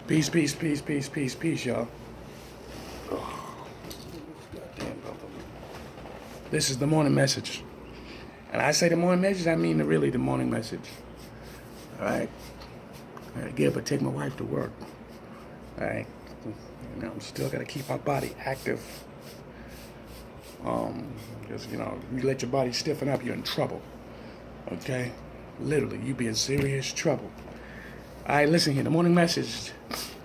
Peace, peace, peace, peace, peace, peace, y'all. Oh, goddamn, brother. This is the morning message. And I say the morning message, I mean really the morning message. All right? I gotta get up and take my wife to work. All right? You know, I'm still gotta keep my body active. Because, you know, you let your body stiffen up, you're in trouble. Okay? Literally, you be in serious trouble. All right, listen here, the morning message.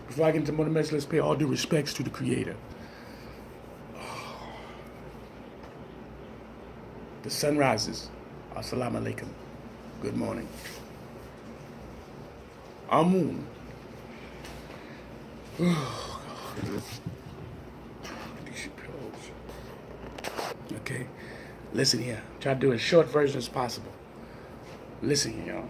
Before I get into the morning message, let's pay all due respects to the Creator. The sun rises. Assalamu alaikum. Good morning. Amun. Oh, God. Okay, listen here. Try to do as short version as possible. Listen here, y'all.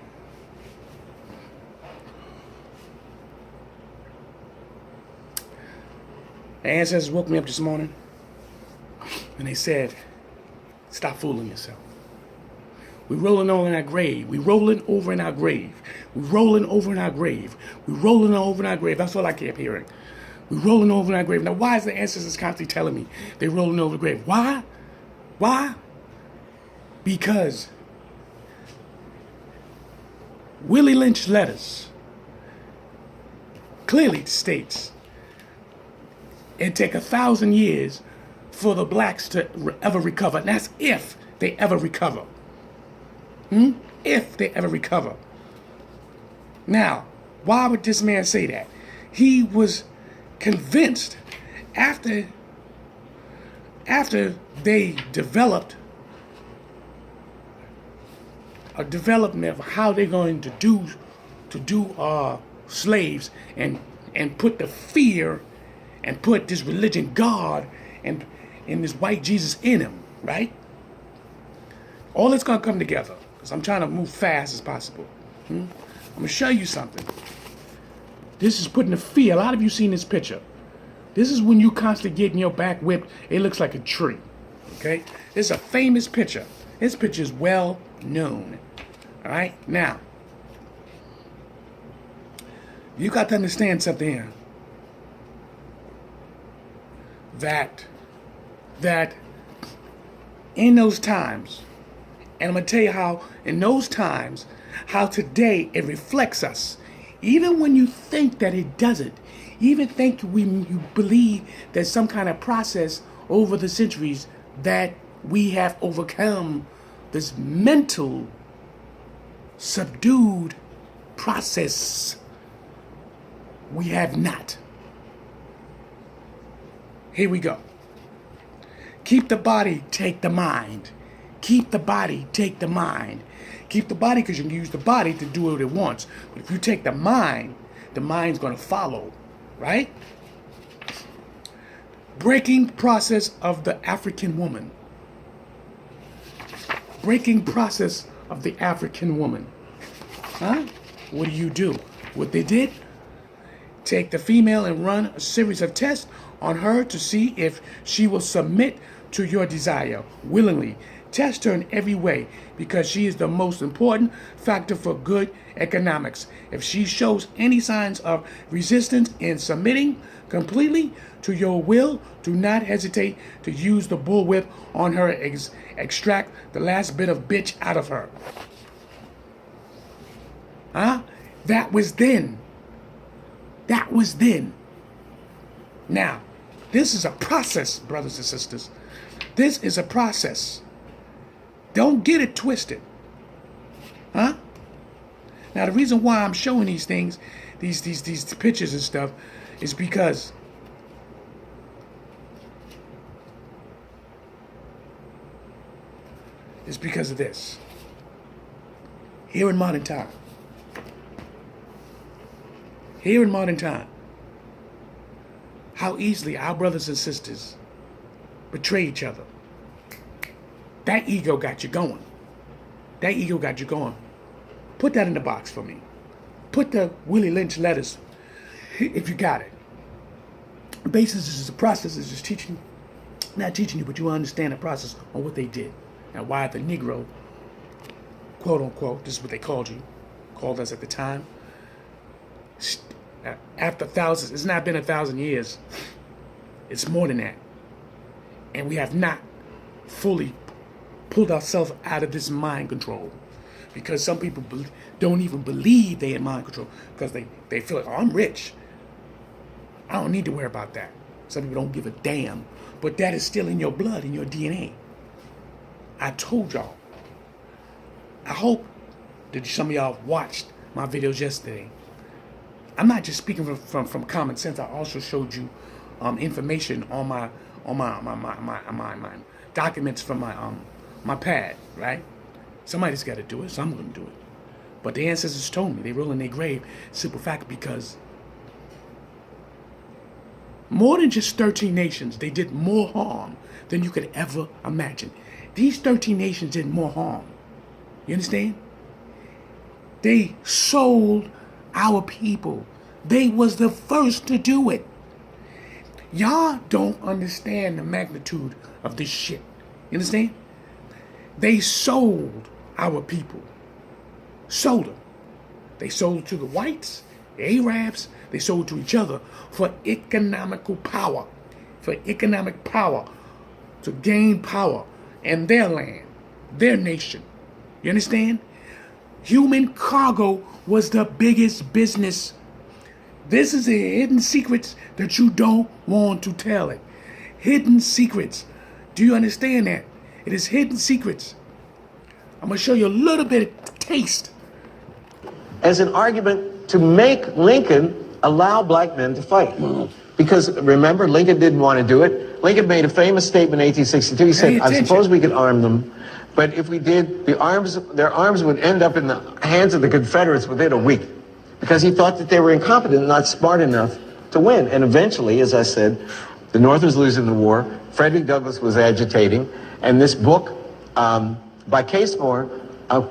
The ancestors woke me up this morning and they said, stop fooling yourself. We're rolling over in our grave. We're rolling over in our grave. We're rolling over in our grave. We're rolling over in our grave. That's all I kept hearing. We're rolling over in our grave. Now, why is the ancestors constantly telling me they're rolling over the grave? Why? Why? Because Willie Lynch's letters clearly states it'd take 1,000 years for the blacks to ever recover. And that's if they ever recover. If they ever recover. Now, why would this man say that? He was convinced after they developed a development of how they're going to do slaves and put the fear and put this religion God and this white Jesus in him, right? All it's gonna come together. Because I'm trying to move fast as possible. I'm gonna show you something. This is putting the fear. A lot of you seen this picture. This is when you constantly getting your back whipped. It looks like a tree. Okay? This is a famous picture. This picture is well known. All right? Now, you got to understand something here. That in those times, and I'm going to tell you how in those times, how today it reflects us. Even when you think that it doesn't, even think you believe there's some kind of process over the centuries that we have overcome this mental, subdued process. We have not. Here we go. Keep the body, take the mind. Keep the body, take the mind. Keep the body because you can use the body to do what it wants. But if you take the mind's going to follow, right? Breaking process of the African woman. Breaking process of the African woman. Huh? What do? What they did? Take the female and run a series of tests on her to see if she will submit to your desire willingly. Test her in every way because she is the most important factor for good economics. If she shows any signs of resistance in submitting completely to your will, do not hesitate to use the bullwhip on her. Extract the last bit of bitch out of her. Huh? That was then. That was then. Now, this is a process, brothers and sisters. This is a process. Don't get it twisted. Huh? Now, the reason why I'm showing these things, these pictures and stuff, is because of this. Here in modern time. How easily our brothers and sisters betray each other. That ego got you going. Put that in the box for me. Put the Willie Lynch letters, if you got it. The basis is the process is just not teaching you, but you understand the process on what they did. And why the Negro, quote unquote, this is what they called us at the time, after thousands, it's not been 1,000 years. It's more than that. And we have not fully pulled ourselves out of this mind control. Because some people don't even believe they're in mind control. Because they feel like, oh, I'm rich. I don't need to worry about that. Some people don't give a damn. But that is still in your blood, in your DNA. I told y'all. I hope that some of y'all watched my videos yesterday. I'm not just speaking from common sense. I also showed you information on my documents from my pad, right? Somebody's got to do it, so I'm going to do it. But the ancestors told me they roll in their grave, simple fact, because more than just 13 nations, they did more harm than you could ever imagine. These 13 nations did more harm. You understand? They sold our people. They was the first to do it. Y'all don't understand the magnitude of this shit. You understand? They sold our people. Sold them. They sold to the whites, the Arabs. They sold to each other for economical power. For economic power. To gain power in their land, their nation. You understand? Human cargo was the biggest business. This is the hidden secrets that you don't want to tell it. Hidden secrets. Do you understand that? It is hidden secrets. I'm going to show you a little bit of taste. As an argument to make Lincoln allow black men to fight. Because remember, Lincoln didn't want to do it. Lincoln made a famous statement in 1862. He said, I suppose we could arm them, but if we did, their arms would end up in the hands of the Confederates within a week. Because he thought that they were incompetent and not smart enough to win. And eventually, as I said, the North was losing the war. Frederick Douglass was agitating. And this book by Casemore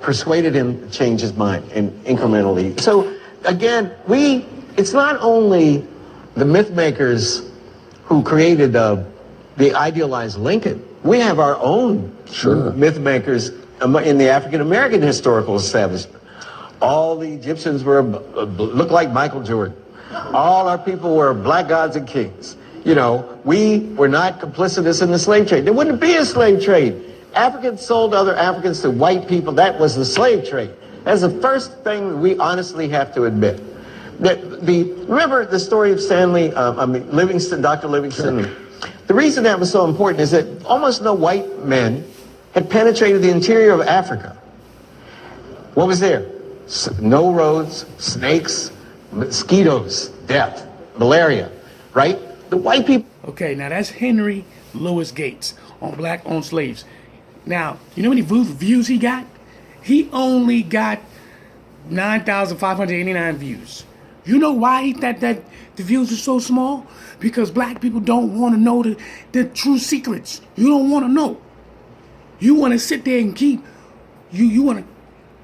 persuaded him to change his mind and incrementally. So again, it's not only the myth makers who created the idealized Lincoln. We have our own myth makers in the African American historical establishment. All the Egyptians looked like Michael Jordan. All our people were black gods and kings. You know, we were not complicitous in the slave trade. There wouldn't be a slave trade. Africans sold other Africans to white people. That was the slave trade. That's the first thing we honestly have to admit. Remember the story of Livingston, Dr. Livingston? Sure. The reason that was so important is that almost no white men had penetrated the interior of Africa. What was there? No roads, snakes, mosquitoes, death, malaria, right? The white people. Okay, now that's Henry Louis Gates on black-owned slaves. Now, you know how many views he got? He only got 9,589 views. You know why he thought that the views are so small? Because black people don't want to know the true secrets. You don't want to know. You want to sit there and keep, you want to,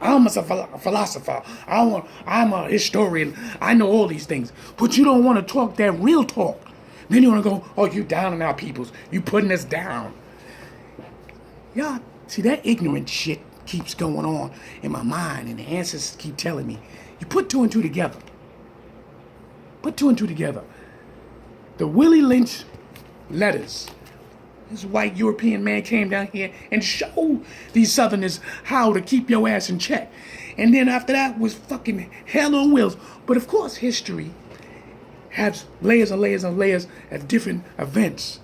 I'm a philosopher. I'm a historian. I know all these things. But you don't want to talk that real talk. Then you want to go, oh, you down on our peoples. You putting us down. Y'all, see, that ignorant shit keeps going on in my mind, and the ancestors keep telling me. You put two and two together. Put two and two together. The Willie Lynch letters. This white European man came down here and showed these Southerners how to keep your ass in check. And then after that was fucking hell on wheels. But of course, history has layers and layers and layers of different events.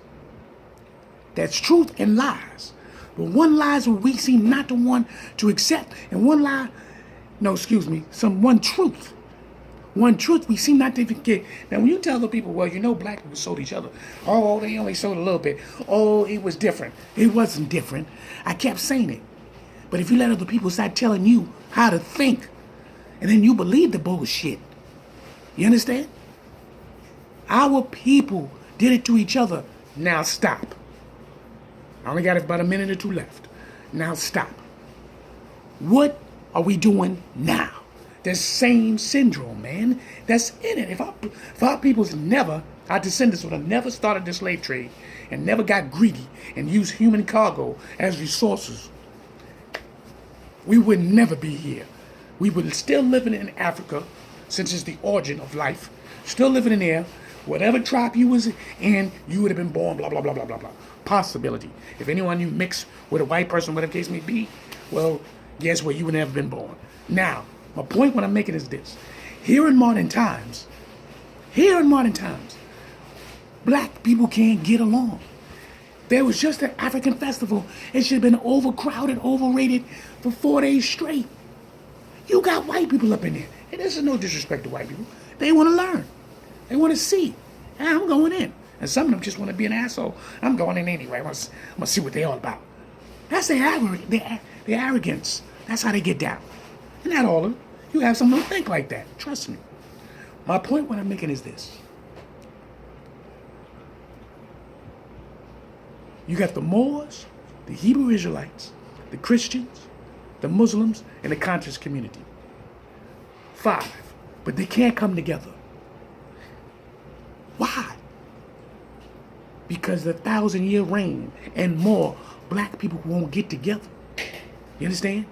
That's truth and lies. But one lie is what we seem not to want to accept. And one truth. One truth we seem not to even get. Now, when you tell the people, well, you know, black people sold each other. Oh, they only sold a little bit. Oh, it was different. It wasn't different. I kept saying it. But if you let other people start telling you how to think, and then you believe the bullshit, you understand? Our people did it to each other. Now stop. I only got about a minute or two left. Now stop. What are we doing now? The same syndrome, man. That's in it. If our peoples our descendants would have never started the slave trade and never got greedy and used human cargo as resources, we would never be here. We would still living in Africa, since it's the origin of life. Still living in there. Whatever tribe you was in, you would have been born, blah, blah, blah, blah, blah, blah. Possibility. If anyone you mix with a white person, whatever the case may be, well, guess what? You would never been born. Now, my point what I'm making is this. Here in modern times, black people can't get along. There was just an African festival. It should have been overcrowded, overrated for 4 days straight. You got white people up in there. And this is no disrespect to white people. They want to learn. They want to see. And I'm going in. And some of them just want to be an asshole. I'm going in anyway. I'm going to see what they're all about. That's their arrogance. That's how they get down. And not all of them. You have some who think like that. Trust me. My point what I'm making is this. You got the Moors, the Hebrew Israelites, the Christians, the Muslims, and the conscious community. 5. But they can't come together. Why? Because the 1,000-year reign and more, black people won't get together. You understand?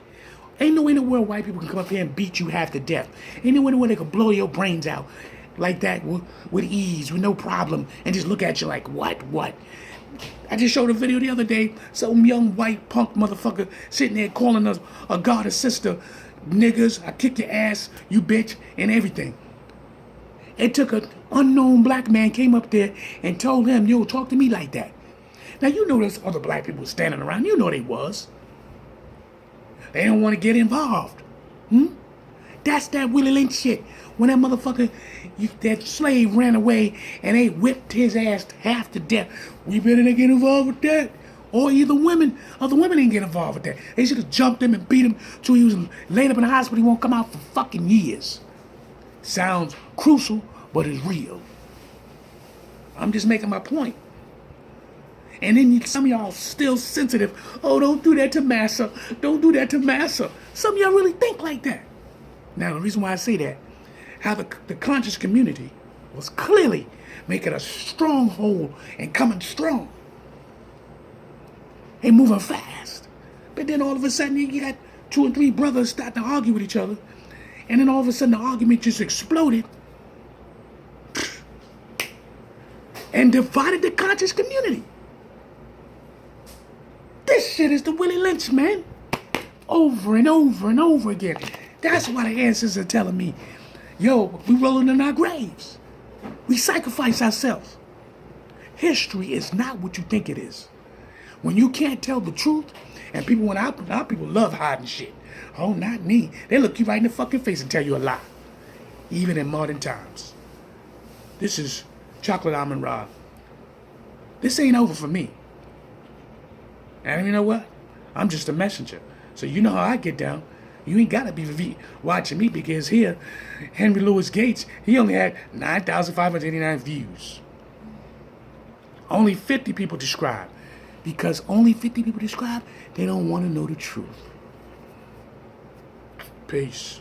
Ain't no way in the world white people can come up here and beat you half to death. Ain't no way in the world they can blow your brains out like that with ease, with no problem, and just look at you like, what? I just showed a video the other day, some young white punk motherfucker sitting there calling us a god or sister, niggers, I kick your ass, you bitch, and everything. It took an unknown black man came up there and told him, yo, talk to me like that. Now, you know there's other black people standing around. You know they was. They don't want to get involved. That's that Willie Lynch shit. When that motherfucker, that slave ran away and they whipped his ass half to death. We better not get involved with that. Or other women didn't get involved with that. They should have jumped him and beat him till he was laid up in the hospital. He won't come out for fucking years. Sounds crucial, but it's real. I'm just making my point. And then some of y'all still sensitive. Oh, don't do that to Massa. Don't do that to Massa. Some of y'all really think like that. Now, the reason why I say that, how the conscious community was clearly making a stronghold and coming strong and moving fast. But then all of a sudden, you got 2 or 3 brothers starting to argue with each other. And then all of a sudden, the argument just exploded and divided the conscious community. This shit is the Willie Lynch, man. Over and over and over again. That's why the ancestors are telling me, yo, we rolling in our graves. We sacrifice ourselves. History is not what you think it is. When you can't tell the truth, and when our people love hiding shit. Oh, not me. They look you right in the fucking face and tell you a lie. Even in modern times. This is Chocolate Amun Ra. This ain't over for me. And you know what? I'm just a messenger. So you know how I get down. You ain't got to be watching me because here, Henry Louis Gates, he only had 9,589 views. Only 50 people subscribe. Because only 50 people subscribe, they don't want to know the truth. Peace.